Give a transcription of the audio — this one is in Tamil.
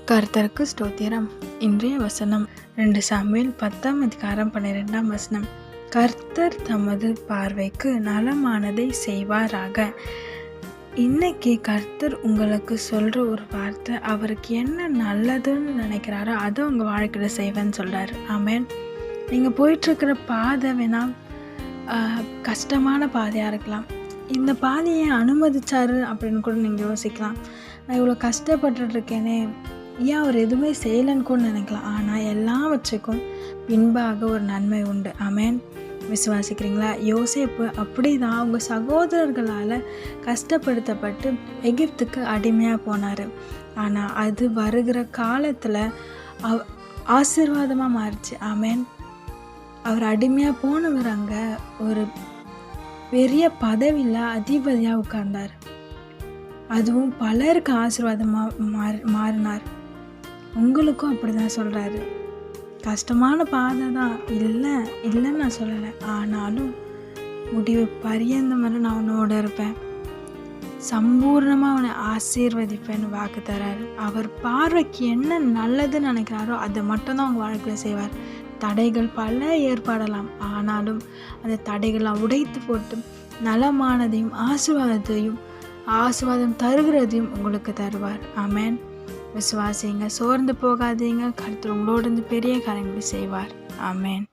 கர்த்தருக்கு ஸ்தோத்திரம். இன்றைய வசனம் 2 சாமுவேல் 10:12. கர்த்தர் தமது பார்வைக்கு நலமானதை செய்வாராக. இன்னைக்கு கர்த்தர் உங்களுக்கு சொல்கிற ஒரு வார்த்தை, அவருக்கு என்ன நல்லதுன்னு நினைக்கிறாரோ அதை உங்கள் வாழ்க்கையில் செய்வேன்னு சொல்கிறாரு. ஆமென். நீங்கள் போயிட்டுருக்கிற பாதை வேணால் கஷ்டமான பாதையாக இருக்கலாம். இந்த பாதையை அனுமதிச்சாரு அப்படின்னு கூட நீங்கள் யோசிக்கலாம். நான் இவ்வளோ கஷ்டப்பட்டுருக்கேனே, ஏன் அவர் எதுவுமே செய்யலைன்னு கூட நினைக்கலாம். ஆனால் எல்லாவற்றுக்கும் பின்பாக ஒரு நன்மை உண்டு. ஆமென். விசுவாசிக்கிறீங்களா? யோசேப்பு அப்படி தான் அவங்க சகோதரர்களால் கஷ்டப்படுத்தப்பட்டு எகிப்துக்கு அடிமையாக போனார். ஆனால் அது வருகிற காலத்தில் ஆசீர்வாதமாக மாறிச்சு. ஆமென். அவர் அடிமையாக போனவர் அங்கே ஒரு பெரிய பதவியில் அதிபதியாக உட்கார்ந்தார். அதுவும் பலருக்கு ஆசீர்வாதமாக மாறினார். உங்களுக்கும் அப்படி தான் சொல்கிறாரு. கஷ்டமான பாதை தான், இல்லைன்னு நான் சொல்லலை. ஆனாலும் முடிவு பரியந்தம் வரை நான் அவனோட இருப்பேன், சம்பூர்ணமாக அவனை ஆசீர்வதிப்பேன்னு வாக்கு தராரு. அவர் பார்வைக்கு என்ன நல்லதுன்னு நினைக்கிறாரோ அதை மட்டும்தான் அவங்க வாழ்க்கையில் செய்வார். தடைகள் பல ஏற்படலாம், ஆனாலும் அந்த தடைகளை உடைத்து போட்டு நலமானதையும் ஆசீர்வாதம் தருகிறதையும் உங்களுக்கு தருவார். ஆமென். விசுவாசிங்க, சோர்ந்து போகாதீங்க. கர்த்தர் உங்களோட இருந்து பெரிய காரியங்களை செய்வார். ஆமென்.